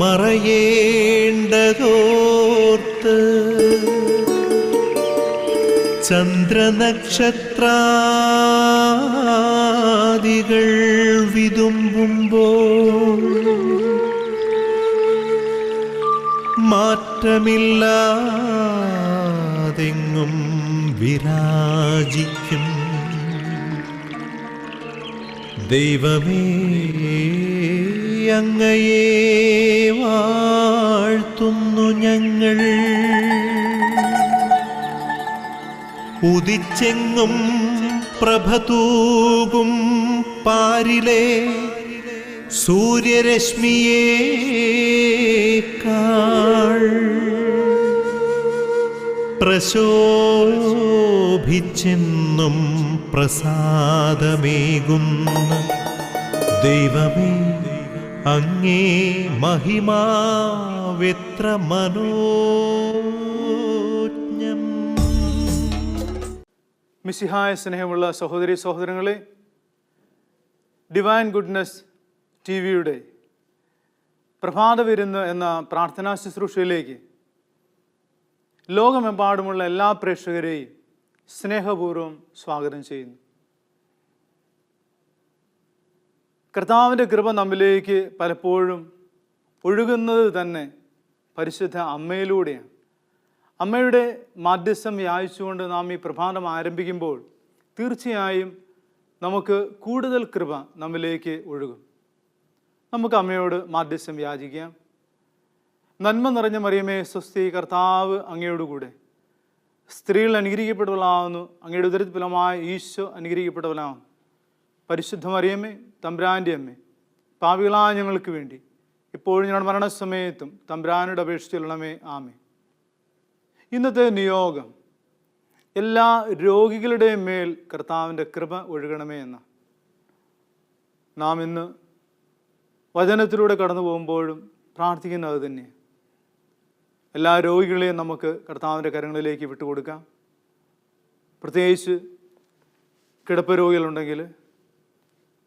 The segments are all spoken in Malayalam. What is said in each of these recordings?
മറയേണ്ടതോർത്ത് ചന്ദ്രനക്ഷത്രാദികൾ വിതുമ്പുമ്പോൾ മാറ്റമില്ലാതെങ്ങും വിരാജിക്കും ദൈവമേ, അങ്ങയെ വാഴ്ത്തുന്നു ഞങ്ങൾ. ഉദിച്ചെങ്ങും പ്രഭതൂകും പാരിലെ സൂര്യരശ്മിയേക്കാൾ പ്രശോഭിച്ചെന്നും പ്രസാദമേകുന്ന ദൈവമേ, അങ്ങേ മഹിമാവെത്ര മനോജ്ഞം. മിശിഹായ സ്നേഹമുള്ള സഹോദരി സഹോദരങ്ങളെ, ഡിവൈൻ ഗുഡ്നസ് ടി വിയുടെ പ്രഭാത വിരുന്ന് എന്ന പ്രാർത്ഥനാ ശുശ്രൂഷയിലേക്ക് ലോകമെമ്പാടുമുള്ള എല്ലാ പ്രേക്ഷകരെയും സ്നേഹപൂർവ്വം സ്വാഗതം ചെയ്യുന്നു. കർത്താവിൻ്റെ കൃപ നമ്മിലേക്ക് പലപ്പോഴും ഒഴുകുന്നത് തന്നെ പരിശുദ്ധ അമ്മയിലൂടെയാണ്. അമ്മയുടെ മാധ്യസ്ഥം യാചിച്ചുകൊണ്ട് നാം ഈ പ്രഭാതം ആരംഭിക്കുമ്പോൾ തീർച്ചയായും നമുക്ക് കൂടുതൽ കൃപ നമ്മിലേക്ക് ഒഴുകും. നമുക്ക് അമ്മയോട് മാധ്യസ്ഥം യാചിക്കാം. നന്മ നിറഞ്ഞ മറിയമേ സ്വസ്തി, കർത്താവ് അങ്ങയോടുകൂടെ, സ്ത്രീകൾ അനുഗ്രഹിക്കപ്പെട്ടവളാവുന്നു, അങ്ങയുടെ ഉദരത്തിൽ ഫലമായ ഈശോ അനുഗ്രഹിക്കപ്പെട്ടവനാവുന്നു. പരിശുദ്ധ മറിയമേ, തമ്പുരാൻ്റെ അമ്മേ, പാപികളായ ഞങ്ങൾക്ക് വേണ്ടി ഇപ്പോഴും ഞങ്ങളുടെ മരണസമയത്തും തമ്പുരാനോട് അപേക്ഷിച്ചുകൊള്ളണമേ. ആമേ. ഇന്നത്തെ നിയോഗം എല്ലാ രോഗികളുടെയും മേൽ കർത്താവിൻ്റെ കൃപ ഒഴുകണമേ എന്ന. നാം ഇന്ന് വചനത്തിലൂടെ കടന്നു പോകുമ്പോഴും പ്രാർത്ഥിക്കുന്നത് തന്നെ. എല്ലാ രോഗികളെയും നമുക്ക് കർത്താവിൻ്റെ കരങ്ങളിലേക്ക് വിട്ടുകൊടുക്കാം. പ്രത്യേകിച്ച് കിടപ്പ് രോഗികളുണ്ടെങ്കിൽ,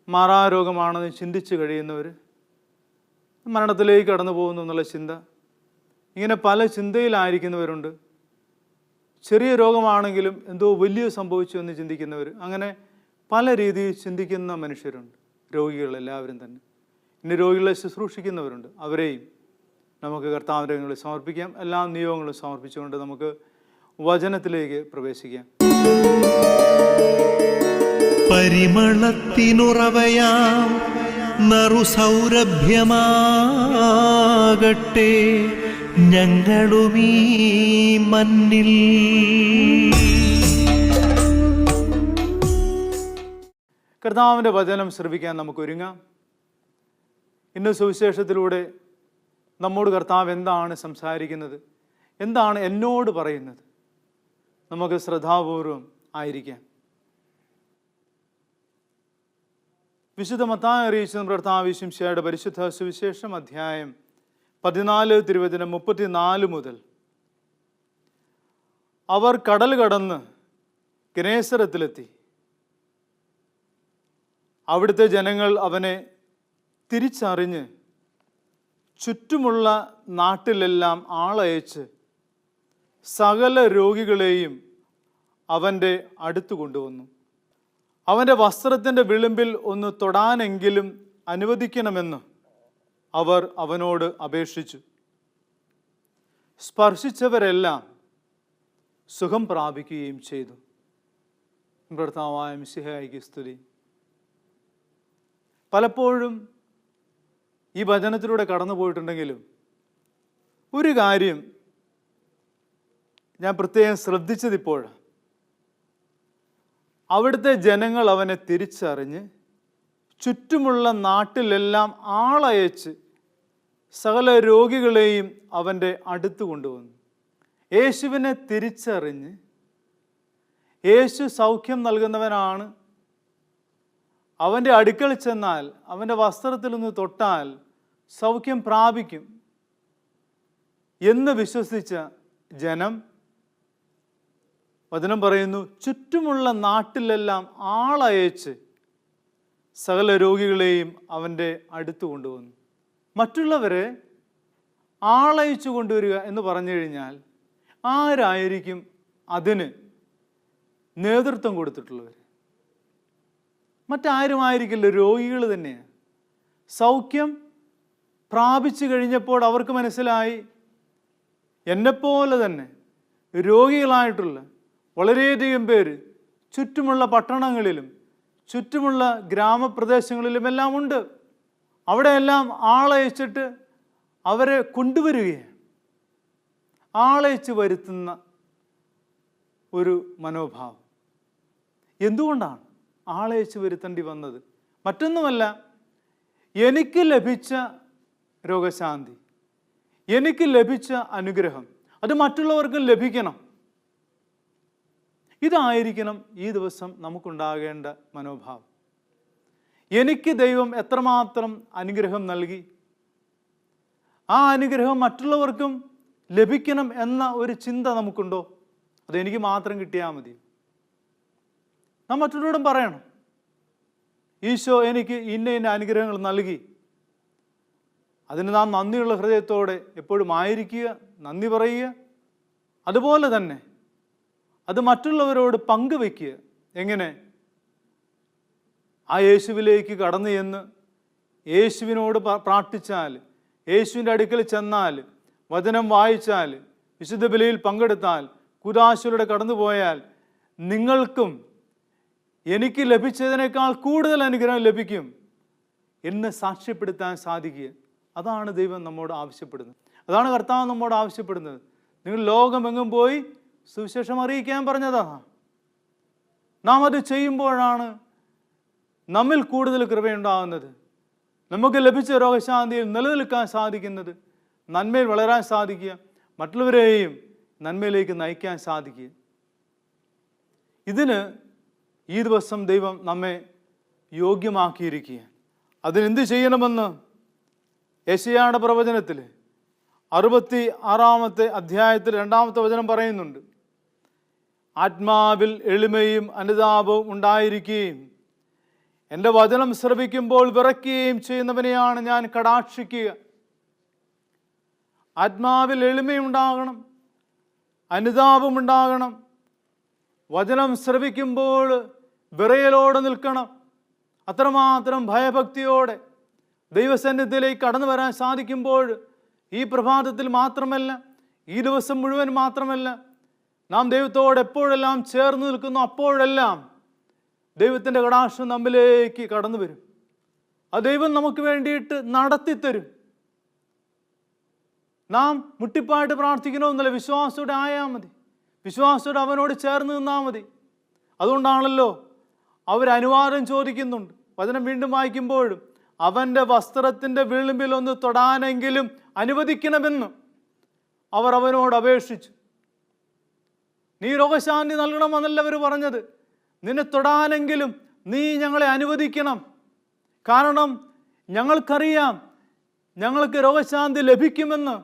മാറാരോഗമാണെന്ന് ചിന്തിച്ച് കഴിയുന്നവർ, മരണത്തിലേക്ക് കടന്നു പോകുന്നു എന്നുള്ള ചിന്ത, ഇങ്ങനെ പല ചിന്തയിലായിരിക്കുന്നവരുണ്ട്. ചെറിയ രോഗമാണെങ്കിലും എന്തോ വലിയ സംഭവിച്ചു എന്ന് ചിന്തിക്കുന്നവർ, അങ്ങനെ പല രീതിയിൽ ചിന്തിക്കുന്ന മനുഷ്യരുണ്ട്. രോഗികളെല്ലാവരും തന്നെ. ഇനി രോഗികളെ ശുശ്രൂഷിക്കുന്നവരുണ്ട്. അവരെയും നമുക്ക് കർത്താവിൻ്റെ കരങ്ങളിൽ സമർപ്പിക്കാം. എല്ലാ നിയോഗങ്ങളും സമർപ്പിച്ചുകൊണ്ട് നമുക്ക് വചനത്തിലേക്ക് പ്രവേശിക്കാം. പരിമളത്തിനുറവയാം നറുസൗരഭ്യമാകട്ടെ ഞങ്ങളുമീ മണ്ണിൽ. കർത്താവിൻ്റെ വചനം ശ്രവിക്കാൻ നമുക്ക് ഒരുങ്ങാം. ഇന്ന് സുവിശേഷത്തിലൂടെ നമ്മോട് കർത്താവ് എന്താണ് സംസാരിക്കുന്നത്, എന്താണ് എന്നോട് പറയുന്നത്, നമുക്ക് ശ്രദ്ധാപൂർവം ആയിരിക്കാം. വിശുദ്ധ മത്തായി അറിയിച്ച കർത്താവ് യേശുമിശിഹായുടെ പരിശുദ്ധ സുവിശേഷം അധ്യായം 14 തിരുവചനം 34 മുതൽ. അവർ കടൽ കടന്ന് ഗനേസരത്തിലെത്തി. അവിടുത്തെ ജനങ്ങൾ അവനെ തിരിച്ചറിഞ്ഞ് ചുറ്റുമുള്ള നാട്ടിലെല്ലാം ആളയച്ച് സകല രോഗികളെയും അവൻ്റെ അടുത്ത് കൊണ്ടുവന്നു. അവൻ്റെ വസ്ത്രത്തിൻ്റെ വിളിമ്പിൽ ഒന്ന് തൊടാനെങ്കിലും അനുവദിക്കണമെന്ന് അവർ അവനോട് അപേക്ഷിച്ചു. സ്പർശിച്ചവരെല്ലാം സുഖം പ്രാപിക്കുകയും ചെയ്തു. കർത്താവായ മിശിഹായ്ക്ക് സ്തുതി. പലപ്പോഴും ഈ വചനത്തിലൂടെ കടന്നു പോയിട്ടുണ്ടെങ്കിലും ഒരു കാര്യം ഞാൻ പ്രത്യേകം ശ്രദ്ധിച്ചതിപ്പോഴാണ്. അവിടുത്തെ ജനങ്ങൾ അവനെ തിരിച്ചറിഞ്ഞ് ചുറ്റുമുള്ള നാട്ടിലെല്ലാം ആളയച്ച് സകല രോഗികളെയും അവൻ്റെ അടുത്ത് കൊണ്ടുവന്നു. യേശുവിനെ തിരിച്ചറിഞ്ഞ് യേശു സൗഖ്യം നൽകുന്നവനാണ്, അവൻ്റെ അടുക്കൽ ചെന്നാൽ അവൻ്റെ വസ്ത്രത്തിൽ നിന്ന് തൊട്ടാൽ സൗഖ്യം പ്രാപിക്കും എന്ന് വിശ്വസിച്ച ജനം, വചനം പറയുന്നു, ചുറ്റുമുള്ള നാട്ടിലെല്ലാം ആളയച്ച് സകല രോഗികളെയും അവൻ്റെ അടുത്ത് കൊണ്ടുവന്നു. മറ്റുള്ളവരെ ആളയച്ചു കൊണ്ടുവരിക എന്ന് പറഞ്ഞു കഴിഞ്ഞാൽ ആരായിരിക്കും അതിന് നേതൃത്വം കൊടുത്തിട്ടുള്ളവർ? മറ്റാരുമായിരിക്കില്ല, രോഗികൾ തന്നെയാണ്. സൗഖ്യം പ്രാപിച്ചു കഴിഞ്ഞപ്പോൾ അവർക്ക് മനസ്സിലായി, എന്നെപ്പോലെ തന്നെ രോഗികളായിട്ടുള്ള വളരെയധികം പേര് ചുറ്റുമുള്ള പട്ടണങ്ങളിലും ചുറ്റുമുള്ള ഗ്രാമപ്രദേശങ്ങളിലും എല്ലാം ഉണ്ട്. അവിടെയെല്ലാം ആളയച്ചിട്ട് അവരെ കൊണ്ടുവരികയാണ്. ആളയച്ച് വരുത്തുന്ന ഒരു മനോഭാവം. എന്തുകൊണ്ടാണ് ആളയച്ച് വരുത്തേണ്ടി വന്നത്? മറ്റൊന്നുമല്ല, എനിക്ക് ലഭിച്ച രോഗശാന്തി, എനിക്ക് ലഭിച്ച അനുഗ്രഹം അത് മറ്റുള്ളവർക്കും ലഭിക്കണം. ഇതായിരിക്കണം ഈ ദിവസം നമുക്കുണ്ടാകേണ്ട മനോഭാവം. എനിക്ക് ദൈവം എത്രമാത്രം അനുഗ്രഹം നൽകി, ആ അനുഗ്രഹം മറ്റുള്ളവർക്കും ലഭിക്കണം എന്ന ഒരു ചിന്ത നമുക്കുണ്ടോ? അതെനിക്ക് മാത്രം കിട്ടിയാൽ മതി. നാം മറ്റുള്ളവരോടും പറയണം, ഈശോ എനിക്ക് ഇന്ന അനുഗ്രഹങ്ങൾ നൽകി. അതിന് നാം നന്ദിയുള്ള ഹൃദയത്തോടെ എപ്പോഴും ആയിരിക്കുക, നന്ദി പറയുക. അതുപോലെ തന്നെ അത് മറ്റുള്ളവരോട് പങ്കുവെക്കുക. എങ്ങനെ? ആ യേശുവിലേക്ക് കടന്നു ചെന്ന് യേശുവിനോട് പ്രാർത്ഥിച്ചാൽ, യേശുവിൻ്റെ അടുക്കൽ ചെന്നാൽ, വചനം വായിച്ചാൽ, വിശുദ്ധ ബലിയിൽ പങ്കെടുത്താൽ, കുദാശയിലൂടെ കടന്നുപോയാൽ നിങ്ങൾക്കും എനിക്ക് ലഭിച്ചതിനേക്കാൾ കൂടുതൽ അനുഗ്രഹം ലഭിക്കും എന്ന് സാക്ഷ്യപ്പെടുത്താൻ സാധിക്കുക. അതാണ് ദൈവം നമ്മോട് ആവശ്യപ്പെടുന്നത്. അതാണ് കർത്താവ് നമ്മോട് ആവശ്യപ്പെടുന്നത്. നിങ്ങൾ ലോകമെങ്ങും പോയി സുവിശേഷം അറിയിക്കാൻ പറഞ്ഞതാണ്. നാം അത് ചെയ്യുമ്പോഴാണ് നമ്മിൽ കൂടുതൽ കൃപയുണ്ടാകുന്നത്, നമുക്ക് ലഭിച്ച രോഗശാന്തിയിൽ നിലനിൽക്കാൻ സാധിക്കുന്നത്, നന്മയിൽ വളരാൻ സാധിക്കുക, മറ്റുള്ളവരെയും നന്മയിലേക്ക് നയിക്കാൻ സാധിക്കുക. ഇതിന് ഈ ദിവസം ദൈവം നമ്മെ യോഗ്യമാക്കിയിരിക്കുക. അതിനെന്ത് ചെയ്യണമെന്ന് യെശയ്യായുടെ പ്രവചനത്തിൽ 66-ാമത്തെ അധ്യായത്തിൽ 2-ാമത്തെ വചനം പറയുന്നുണ്ട്. ആത്മാവിൽ എളിമയും അനുതാപവും ഉണ്ടായിരിക്കുകയും എൻ്റെ വചനം ശ്രവിക്കുമ്പോൾ വിറയ്ക്കുകയും ചെയ്യുന്നവനെയാണ് ഞാൻ കടാക്ഷിക്കുക. ആത്മാവിൽ എളിമയുണ്ടാകണം, അനുതാപം ഉണ്ടാകണം. വചനം ശ്രവിക്കുമ്പോൾ വിറയലോടെ നിൽക്കണം. അത്രമാത്രം ഭയഭക്തിയോടെ ദൈവസന്നിധിയിലേക്ക് കടന്നു വരാൻ സാധിക്കുമ്പോൾ ഈ പ്രഭാതത്തിൽ മാത്രമല്ല, ഈ ദിവസം മുഴുവൻ മാത്രമല്ല, നാം ദൈവത്തോട് എപ്പോഴെല്ലാം ചേർന്ന് നിൽക്കുന്നു അപ്പോഴെല്ലാം ദൈവത്തിൻ്റെ കടാക്ഷം നമ്മിലേക്ക് കടന്നു വരും. ആ ദൈവം നമുക്ക് വേണ്ടിയിട്ട് നടത്തിത്തരും. നാം മുട്ടിപ്പായിട്ട് പ്രാർത്ഥിക്കണമെന്നല്ല, വിശ്വാസത്തോടെ ആയാൽ മതി, വിശ്വാസത്തോടെ അവനോട് ചേർന്ന് നിന്നാൽ മതി. അതുകൊണ്ടാണല്ലോ അവരനുവാദം ചോദിക്കുന്നുണ്ട്. വചനം വീണ്ടും വായിക്കുമ്പോഴും അവൻ്റെ വസ്ത്രത്തിൻ്റെ വിളിമ്പിൽ ഒന്ന് തൊടാനെങ്കിലും അനുവദിക്കണമെന്ന് അവർ അവനോട് അപേക്ഷിച്ചു. നീ രോഗശാന്തി നൽകണമെന്നല്ല അവർ പറഞ്ഞത്, നിന്നെ തൊടാനെങ്കിലും നീ ഞങ്ങളെ അനുവദിക്കണം. കാരണം ഞങ്ങൾക്കറിയാം ഞങ്ങൾക്ക് രോഗശാന്തി ലഭിക്കുമെന്ന്,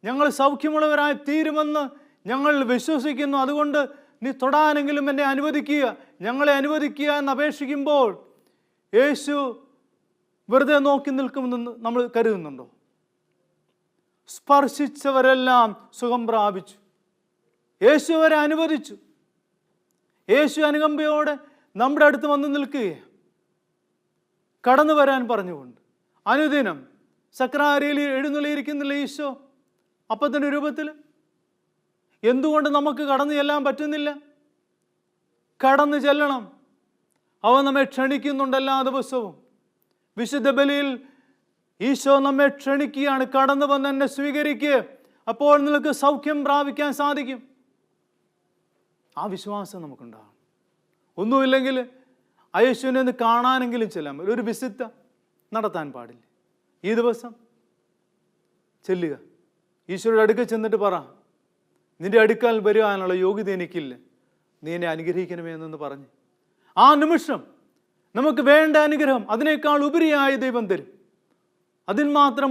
ഞങ്ങൾ സൗഖ്യമുള്ളവരായി തീരുമെന്ന് ഞങ്ങൾ വിശ്വസിക്കുന്നു. അതുകൊണ്ട് നീ തൊടാനെങ്കിലും എന്നെ അനുവദിക്കുക, ഞങ്ങളെ അനുവദിക്കുക എന്ന് അപേക്ഷിക്കുമ്പോൾ യേശു വെറുതെ നോക്കി നിൽക്കുമെന്ന് നമ്മൾ കരുതുന്നുണ്ടോ? സ്പർശിച്ചവരെല്ലാം സുഖം പ്രാപിച്ചു. യേശു അവരെ അനുവദിച്ചു. യേശു അനുകമ്പയോടെ നമ്മുടെ അടുത്ത് വന്ന് നിൽക്കുകയാണ്, കടന്നു വരാൻ പറഞ്ഞുകൊണ്ട്. അനുദിനം സക്രാരിയിൽ എഴുന്നള്ളിയിരിക്കുന്നില്ല ഈശോ അപ്പത്തിൻ്റെ രൂപത്തിൽ? എന്തുകൊണ്ട് നമുക്ക് കടന്നു ചെല്ലാൻ പറ്റുന്നില്ല? കടന്നു ചെല്ലണം. അവൻ നമ്മെ ക്ഷണിക്കുന്നുണ്ട് എല്ലാ ദിവസവും. വിശുദ്ധ ബലിയിൽ ഈശോ നമ്മെ ക്ഷണിക്കുകയാണ്, കടന്നു വന്ന് എന്നെ സ്വീകരിക്കുക, അപ്പോൾ നിനക്ക് സൗഖ്യം പ്രാപിക്കാൻ സാധിക്കും. ആ വിശ്വാസം നമുക്കുണ്ടാകും. ഒന്നുമില്ലെങ്കിൽ യേശുവിനെ ഒന്ന് കാണാനെങ്കിലും ചെല്ലാൻ പറ്റും. ഒരു വിസിറ്റ് നടത്താൻ പാടില്ല. ഈ ദിവസം ചെല്ലുക, ഈശോയുടെ അടുക്കൽ ചെന്നിട്ട് പറ, നിന്റെ അടുക്കൽ വരുവാനുള്ള യോഗ്യത എനിക്കില്ല, നീ എന്നെ അനുഗ്രഹിക്കണമേ എന്നൊന്ന് പറഞ്ഞ് ആ നിമിഷം നമുക്ക് വേണ്ട അനുഗ്രഹം അതിനേക്കാൾ ഉപരിയായി ദൈവം തരും. അതിന് മാത്രം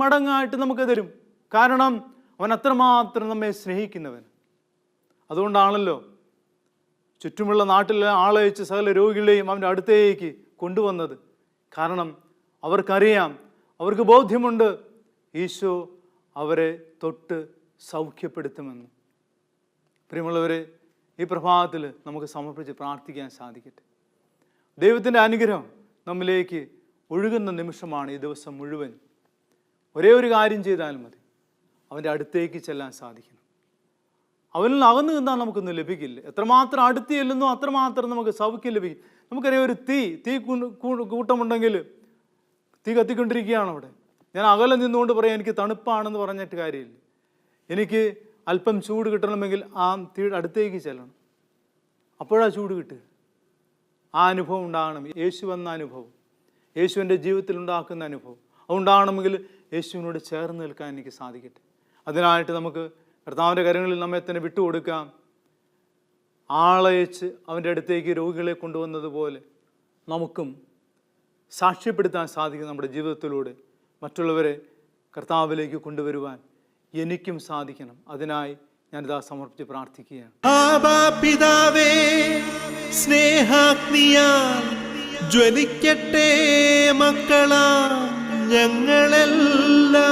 മടങ്ങായിട്ട് നമുക്ക് തരും. കാരണം അവൻ അത്രമാത്രം നമ്മെ സ്നേഹിക്കുന്നവൻ. അതുകൊണ്ടാണല്ലോ ചുറ്റുമുള്ള നാട്ടിലെ ആളയച്ച് സകല രോഗികളെയും അവൻ്റെ അടുത്തേക്ക് കൊണ്ടുവന്നത്. കാരണം അവർക്കറിയാം, അവർക്ക് ബോധ്യമുണ്ട് ഈശോ അവരെ തൊട്ട് സൗഖ്യപ്പെടുത്തുമെന്ന്. പ്രിയമുള്ളവരെ, ഈ പ്രഭാതത്തിൽ നമുക്ക് സമർപ്പിച്ച് പ്രാർത്ഥിക്കാൻ സാധിക്കട്ടെ. ദൈവത്തിൻ്റെ അനുഗ്രഹം നമ്മിലേക്ക് ഒഴുകുന്ന നിമിഷമാണ് ഈ ദിവസം മുഴുവൻ. ഒരേ ഒരു കാര്യം ചെയ്താൽ മതി, അവൻ്റെ അടുത്തേക്ക് ചെല്ലാൻ സാധിക്കണം. അവനിൽ നിന്ന് അകന്നു നിന്നാൽ നമുക്കൊന്നും ലഭിക്കില്ല. എത്രമാത്രം അടുത്ത് ചെല്ലുന്നോ അത്രമാത്രം നമുക്ക് സൗഖ്യം ലഭിക്കും. നമുക്കറിയാം, ഒരു തീ കൂട്ടമുണ്ടെങ്കിൽ തീ കത്തിക്കൊണ്ടിരിക്കുകയാണ് അവിടെ. ഞാൻ അകലെ നിന്നുകൊണ്ട് പറയാം എനിക്ക് തണുപ്പാണെന്ന് പറഞ്ഞിട്ട് കാര്യമില്ല. എനിക്ക് അല്പം ചൂട് കിട്ടണമെങ്കിൽ ആ തീയുടെ അടുത്തേക്ക് ചെല്ലണം, അപ്പോഴാണ് ചൂട് കിട്ടുക. ആ അനുഭവം ഉണ്ടാകണം. യേശു എന്ന അനുഭവം, യേശുവിൻ്റെ ജീവിതത്തിൽ ഉണ്ടാക്കുന്ന അനുഭവം അതുണ്ടാകണമെങ്കിൽ യേശുവിനോട് ചേർന്ന് നിൽക്കാൻ എനിക്ക് സാധിക്കട്ടെ. അതിനായിട്ട് നമുക്ക് കർത്താവിൻ്റെ കരങ്ങളിൽ നമ്മെ തന്നെ വിട്ടുകൊടുക്കാം. ആളയച്ച് അവൻ്റെ അടുത്തേക്ക് രോഗികളെ കൊണ്ടുവന്നതുപോലെ നമുക്കും സാക്ഷ്യപ്പെടുത്താൻ സാധിക്കും. നമ്മുടെ ജീവിതത്തിലൂടെ മറ്റുള്ളവരെ കർത്താവിലേക്ക് കൊണ്ടുവരുവാൻ എനിക്കും സാധിക്കണം. അതിനായി ഞാനിതാ സമർപ്പിച്ച് പ്രാർത്ഥിക്കുകയാണ്. ആബാ പിതാവേ, സ്നേഹാഗ്നിയാൽ ജ്വലിക്കട്ടെ മക്കളാ ഞങ്ങളെല്ലാം.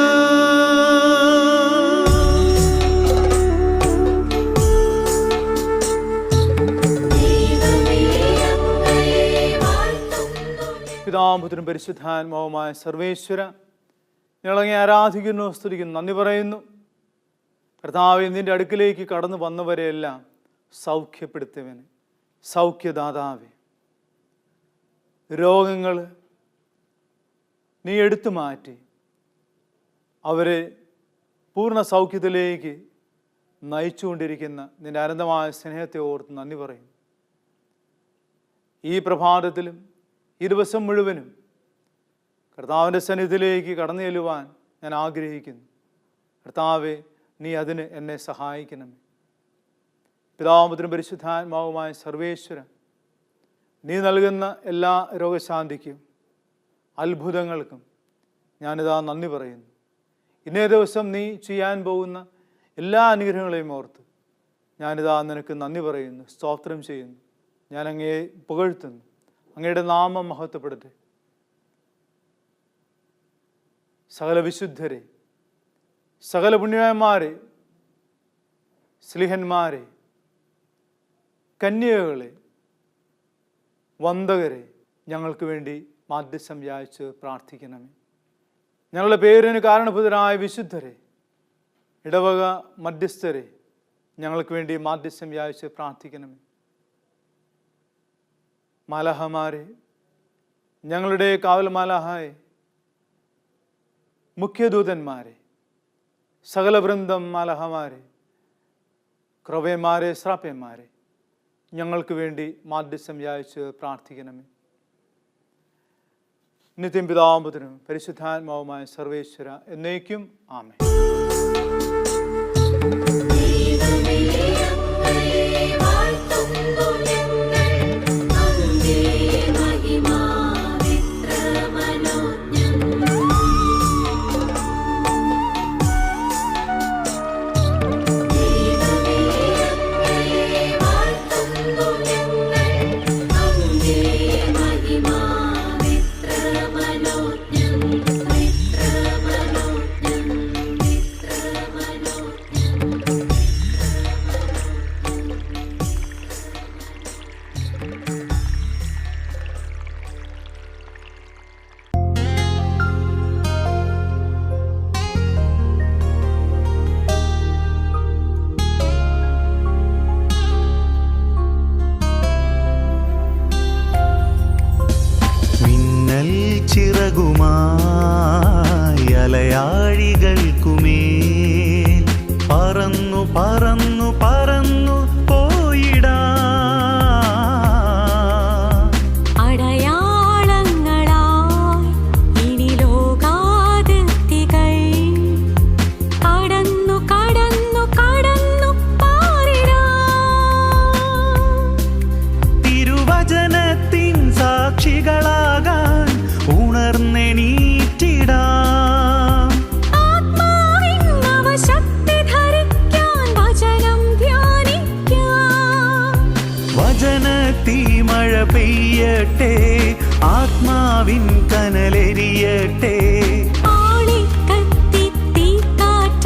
പിതാപുത്രനും പരിശുദ്ധാത്മാവുമായ സർവേശ്വര, ഞങ്ങളങ്ങെ ആരാധിക്കുന്നു, സ്തുതിക്കുന്നു, നന്ദി പറയുന്നു. കർത്താവേ, നിൻ്റെ അടുക്കിലേക്ക് കടന്നു വന്നവരെയെല്ലാം സൗഖ്യപ്പെടുത്തിയവന്, സൗഖ്യദാതാവേ, രോഗങ്ങൾ നീ എടുത്തു മാറ്റി അവരെ പൂർണ്ണ സൗഖ്യത്തിലേക്ക് നയിച്ചുകൊണ്ടിരിക്കുന്ന നിൻ്റെ അനന്തമായ സ്നേഹത്തെ ഓർത്ത് നന്ദി പറയുന്നു. ഈ പ്രഭാതത്തിലും ഈ ദിവസം മുഴുവനും കർത്താവിൻ്റെ സന്നിധിയിലേക്ക് കടന്നു ചെല്ലുവാൻ ഞാൻ ആഗ്രഹിക്കുന്നു. കർത്താവേ, നീ അതിന് എന്നെ സഹായിക്കണമേ. പിതാപുത്രനും പരിശുദ്ധാത്മാവുമായ സർവേശ്വരൻ, നീ നൽകുന്ന എല്ലാ രോഗശാന്തിക്കും അത്ഭുതങ്ങൾക്കും ഞാനിതാ നന്ദി പറയുന്നു. ഇന്നേ ദിവസം നീ ചെയ്യാൻ പോകുന്ന എല്ലാ അനുഗ്രഹങ്ങളെയും ഓർത്ത് ഞാനിതാ നിനക്ക് നന്ദി പറയുന്നു, സ്തോത്രം ചെയ്യുന്നു. ഞാൻ അങ്ങയെ പുകഴ്ത്തുന്നു. അങ്ങയുടെ നാമം മഹത്വപ്പെടട്ടെ. സകല വിശുദ്ധരെ, സകല പുണ്യവാന്മാരെ, സ്ലിഹന്മാരെ, കന്യകകളെ, വന്ദകരെ ഞങ്ങൾക്ക് വേണ്ടി മാധ്യസ്ഥം യാചിച്ച് പ്രാർത്ഥിക്കണമേ. ഞങ്ങളുടെ പേരിന് കാരണഭൂതരായ വിശുദ്ധരെ, ഇടവക മധ്യസ്ഥരെ ഞങ്ങൾക്ക് വേണ്ടി മാധ്യസ്ഥം യാചിച്ച് പ്രാർത്ഥിക്കണമേ. മാലാഹമാരെ, ഞങ്ങളുടെ കാവൽ മാലാഹായെ, മുഖ്യദൂതന്മാരെ, സകല വൃന്ദം മാലാഹമാരെ, ക്രവന്മാരെ, ശ്രാപ്യന്മാരെ ഞങ്ങൾക്ക് വേണ്ടി മാധ്യസ്ഥം യാചിച്ച് പ്രാർത്ഥിക്കണമേ. നിത്യം പിതാപുത്രനും പരിശുദ്ധാത്മാവുമായ സർവേശ്വര എന്നേക്കും ആമേൻ. ചിറകുമായി അലയാഴികൾക്കുമേൽ പറന്നു പറന്നു പറന്നു പോയിടാ. അടയാളങ്ങളായി ഇനി ലോകാതിർത്തികൾ കടന്നു കടന്നു കടന്നു പാറിടാ. തിരുവചനത്തിൻ സാക്ഷികളാകാൻ ഉണർന്നെണീറ്റിടാം. ആത്മാവിൻ നവശക്തി ധരിക്കാൻ വചനം ധ്യാനിക്കാം. വചനത്തീ മഴ പെയ്യട്ടെ, ആത്മാവിൻ കനലെരിയട്ടെ. ആളിക്കത്തി തീക്കാറ്റ്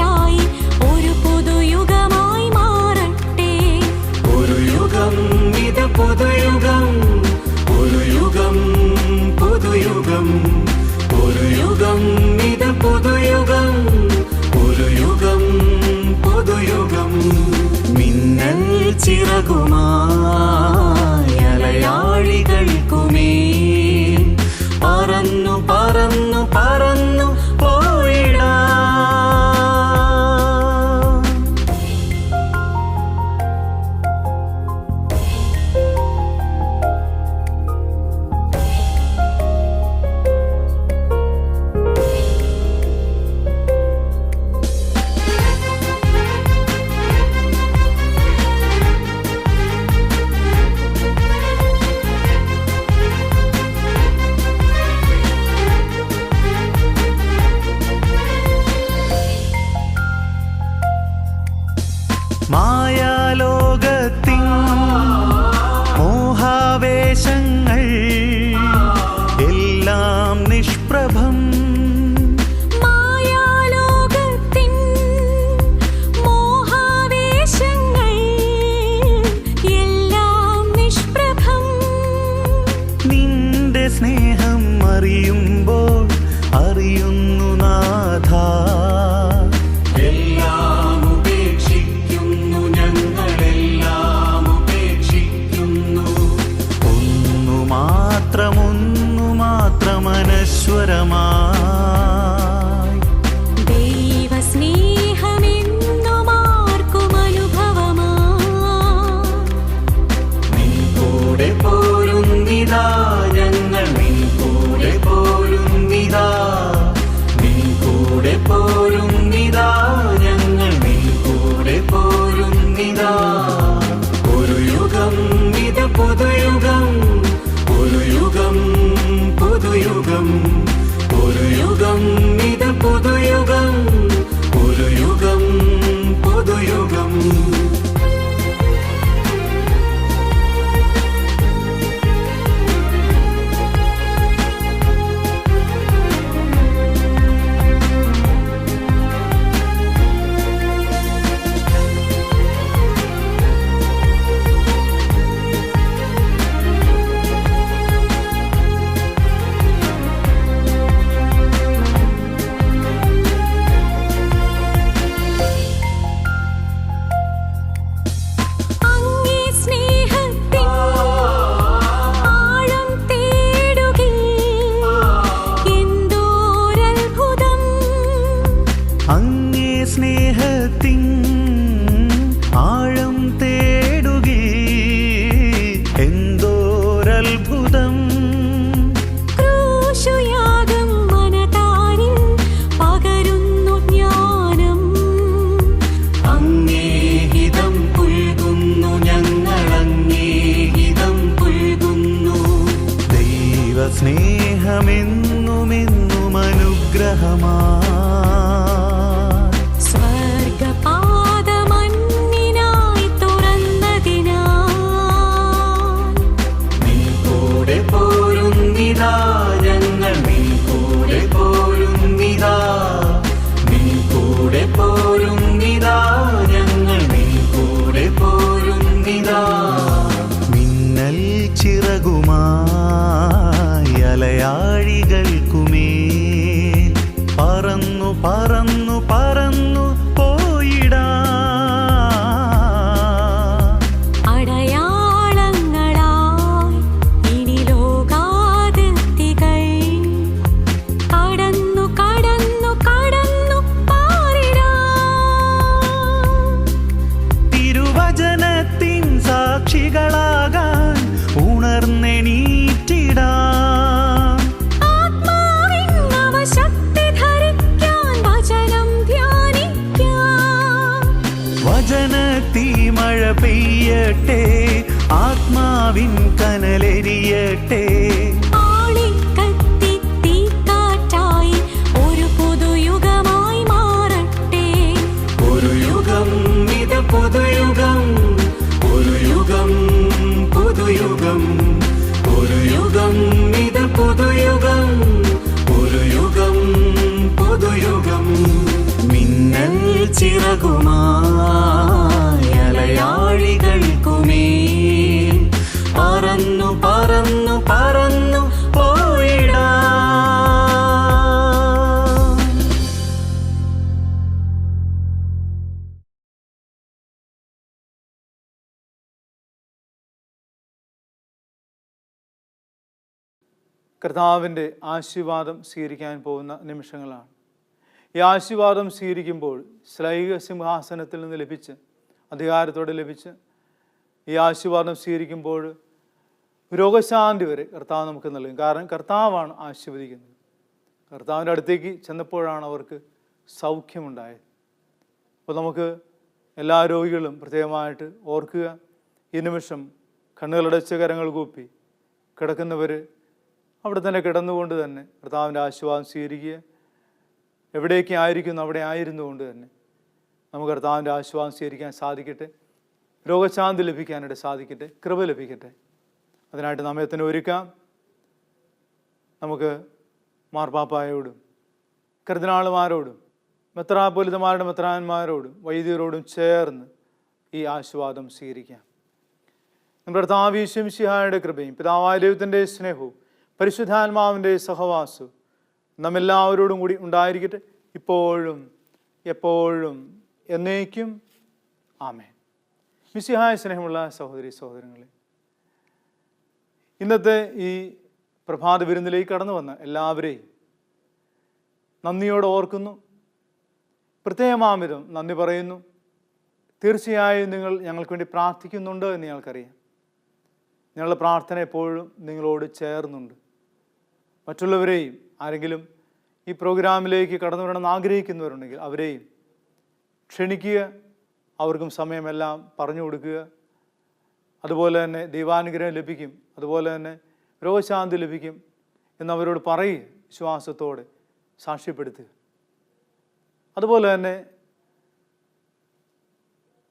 മായാലോകത്തിൻ മോഹാവേശങ്ങൾ എല്ലാം നിഷ്പ്രഭം. മായാലോകത്തിൻ മോഹാവേശങ്ങൾ എല്ലാം നിഷ്പ്രഭം. നിന്റെ സ്നേഹം അറിയുമ്പോൾ അറിയുന്നു നാഥ, എല്ലാം ഉപേക്ഷിക്കുന്നു, ഞങ്ങളെല്ലാം ഉപേക്ഷിക്കുന്നു. ഒന്നു മാത്രം അനശ്വരമായി ദൈവസ്നേഹമെന്നും ആർക്കും അനുഭവമായി. നിൻ കൂടെ പോരുന്നിതാ ഞങ്ങൾ, നിൻ കൂടെ പോരുന്നിതാ, നിൻ കൂടെ പോരുന്നിതാ ഞങ്ങൾ, നിൻ കൂടെ പോരുന്നിതാ. ഒരു യുഗം ഇത് പുതുയുഗം, ഒരു യുഗം പുതുയുഗം, ഒരു യുഗം ഇത് പുതുയുഗം, ഒരു യുഗം പുതുയുഗം. അങ്ങേ സ്നേഹത്തിൻ ആഴം തേടുകിൽ എന്തോരത്ഭുതം. അങ്ങേ സ്നേഹത്തിൻ ആഴം തേടുകി എന്തോരത്ഭുതം. ക്രൂശുയാഗം മനതാരിൽ പകരുന്നു ജ്ഞാനം. അങ്ങേഹിതം പുൽകുന്നു, ഞങ്ങൾ അങ്ങേഹിതം പുൽകുന്നു. ദൈവസ്നേഹമെന്നുമെന്നും അനുഗ്രഹമായി സ്വർഗപാദമന്നിനായി തുറന്നതിനാൽ നിൻ കൂടെ പോരുന്നിതാ ഞങ്ങൾ, നിൻ കൂടെ പോരുന്നിതാ, നിൻ കൂടെ പോരുന്നിതാ ഞങ്ങൾ, നിൻ കൂടെ പോരുന്നിതാ. മിന്നൽ ചിറകുമായി അലയാഴികൾക്കുമേൽ പറന്നു പറന്നു പറന്നു പോയിടാം. അടയാളങ്ങളായി ഇനി ലോകാതിർത്തികൾ കടന്നു കടന്നു കടന്നു പാറിടാം. തിരുവചനത്തിൻ സാക്ഷികളാകാൻ ഉണർന്നെണീറ്റിടാം. ആത്മാവിൻ നവശക്തി ധരിക്കാൻ വചനം ധ്യാനിക്കാം. വചനത്തീ മഴ പെയ്യട്ടെ, ആത്മാവിൻ കനലെരിയട്ടെ. ആളിക്കത്തി തീക്കാറ്റായി ഒരു പുതുയുഗമായി മാറട്ടെ. ഒരു യുഗം ഇത് പുതുയുഗം, ഒരു യുഗം പുതുയുഗം, ഒരു യുഗം ഇത് പുതുയുഗം, ഒരു യുഗം പുതുയുഗം. മിന്നൽ ചിറകുമായി അലയാഴികൾക്കുമേൽ പറന്നു പറന്നു പറന്നു പോയിടാം. കർത്താവിൻ്റെ ആശീർവാദം സ്വീകരിക്കാൻ പോകുന്ന നിമിഷങ്ങളാണ്. ഈ ആശീർവാദം സ്വീകരിക്കുമ്പോൾ ശ്ലൈക സിംഹാസനത്തിൽ നിന്ന് ലഭിച്ച് അധികാരത്തോടെ ലഭിച്ച് ഈ ആശീർവാദം സ്വീകരിക്കുമ്പോൾ രോഗശാന്തി വരെ കർത്താവ് നമുക്ക് നൽകും. കാരണം കർത്താവാണ് ആശീർവദിക്കുന്നത്. കർത്താവിൻ്റെ അടുത്തേക്ക് ചെന്നപ്പോഴാണ് അവർക്ക് സൗഖ്യമുണ്ടായത്. അപ്പോൾ നമുക്ക് എല്ലാ രോഗികളും പ്രത്യേകമായിട്ട് ഓർക്കുക, ഈ നിമിഷം കണ്ണുകളടച്ച് കരങ്ങൾ കൂപ്പി കിടക്കുന്നവർ അവിടെ തന്നെ കിടന്നുകൊണ്ട് തന്നെ കർത്താവിൻ്റെ ആശീർവാദം സ്വീകരിക്കുക. എവിടേക്ക് ആയിരിക്കുന്നു അവിടെ ആയിരുന്നുകൊണ്ട് തന്നെ നമുക്ക് കർത്താവിൻ്റെ ആശ്വാസം സ്വീകരിക്കാൻ സാധിക്കട്ടെ. രോഗശാന്തി ലഭിക്കാനായിട്ട് സാധിക്കട്ടെ. കൃപ ലഭിക്കട്ടെ. അതിനായിട്ട് നമ്മെ തന്നെ ഒരുക്കാം. നമുക്ക് മാർപ്പാപ്പായോടും കർദിനാളുമാരോടും മെത്രാപ്പൊലിത്തമാരുടെ മെത്രാന്മാരോടും വൈദികരോടും ചേർന്ന് ഈ ആശീർവാദം സ്വീകരിക്കാം. നമ്മുടെ കർത്താവ് യേശു മിശിഹായുടെ കൃപയും പിതാവായ ദൈവത്തിൻ്റെ സ്നേഹവും പരിശുദ്ധാത്മാവിൻ്റെ സഹവാസവും നമ്മെല്ലാവരോടും കൂടി ഉണ്ടായിരിക്കട്ടെ, ഇപ്പോഴും എപ്പോഴും എന്നേക്കും. ആമേൻ. മിശിഹായ സ്നേഹമുള്ള സഹോദരി സഹോദരങ്ങളെ, ഇന്നത്തെ ഈ പ്രഭാത വിരുന്നിലേക്ക് കടന്നു വന്ന എല്ലാവരെയും നന്ദിയോടെ ഓർക്കുന്നു. പ്രത്യേകമാമിതം നന്ദി പറയുന്നു. തീർച്ചയായും നിങ്ങൾ ഞങ്ങൾക്ക് വേണ്ടി പ്രാർത്ഥിക്കുന്നുണ്ട് എന്ന് ഞങ്ങൾക്കറിയാം. ഞങ്ങളുടെ പ്രാർത്ഥന എപ്പോഴും നിങ്ങളോട് ചേർന്നുണ്ട്. മറ്റുള്ളവരെയും ആരെങ്കിലും ഈ പ്രോഗ്രാമിലേക്ക് കടന്നു വരണമെന്ന് ആഗ്രഹിക്കുന്നവരുണ്ടെങ്കിൽ അവരെയും ക്ഷണിക്കുക, അവർക്കും സമയമെല്ലാം പറഞ്ഞു കൊടുക്കുക. അതുപോലെ തന്നെ ദൈവാനുഗ്രഹം ലഭിക്കും, അതുപോലെ തന്നെ രോഗശാന്തി ലഭിക്കും എന്നവരോട് പറയുക, വിശ്വാസത്തോടെ സാക്ഷ്യപ്പെടുത്തുക. അതുപോലെ തന്നെ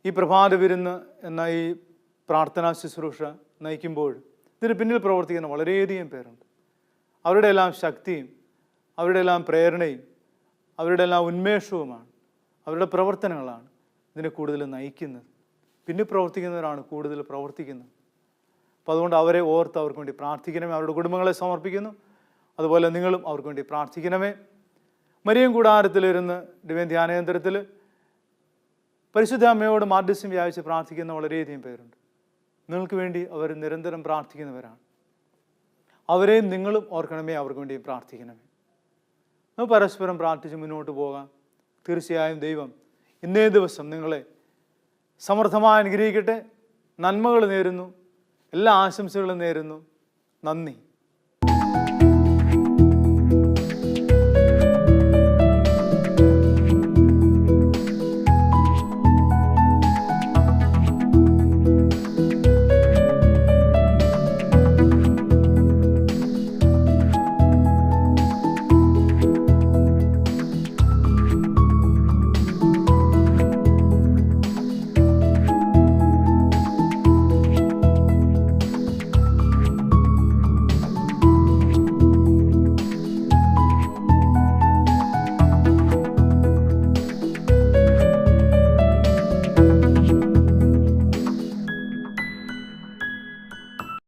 ഈ പ്രഭാത വിരുന്ന് എന്ന ഈ പ്രാർത്ഥനാ ശുശ്രൂഷ നയിക്കുമ്പോൾ ഇതിന് പിന്നിൽ പ്രവർത്തിക്കുന്ന വളരെയധികം പേരുണ്ട്. അവരുടെ എല്ലാം ശക്തിയും അവരുടെ എല്ലാം പ്രേരണയും അവരുടെ എല്ലാം ഉന്മേഷവുമാണ്, അവരുടെ പ്രവർത്തനങ്ങളാണ് ഇതിനെ കൂടുതൽ നയിക്കുന്നത്. പിന്നിൽ പ്രവർത്തിക്കുന്നവരാണ് കൂടുതൽ പ്രവർത്തിക്കുന്നത്. അപ്പോൾ അതുകൊണ്ട് അവരെ ഓർത്ത് അവർക്ക് വേണ്ടി പ്രാർത്ഥിക്കണമേ. അവരുടെ കുടുംബങ്ങളെ സമർപ്പിക്കുന്നു. അതുപോലെ നിങ്ങളും അവർക്ക് വേണ്ടി പ്രാർത്ഥിക്കണമേ. മരിയം കൂടാരത്തിലിരുന്ന് ദിവ്യ ധ്യാനകേന്ദ്രത്തിൽ പരിശുദ്ധ അമ്മയോട് മാധ്യസ്ഥം വ്യാപിച്ച് പ്രാർത്ഥിക്കുന്ന വളരെയധികം പേരുണ്ട്. നിങ്ങൾക്ക് വേണ്ടി അവർ നിരന്തരം പ്രാർത്ഥിക്കുന്നവരാണ്. അവരെയും നിങ്ങളും ഓർക്കണമേ, അവർക്ക് വേണ്ടി പ്രാർത്ഥിക്കണമേ. നമുക്ക് പരസ്പരം പ്രാർത്ഥിച്ച് മുന്നോട്ട് പോകാം. തീർച്ചയായും ദൈവം ഇന്നേ ദിവസം നിങ്ങളെ സമർത്ഥമായി അനുഗ്രഹിക്കട്ടെ. നന്മകൾ നേരുന്നു, എല്ലാ ആശംസകളും നേരുന്നു. നന്ദി.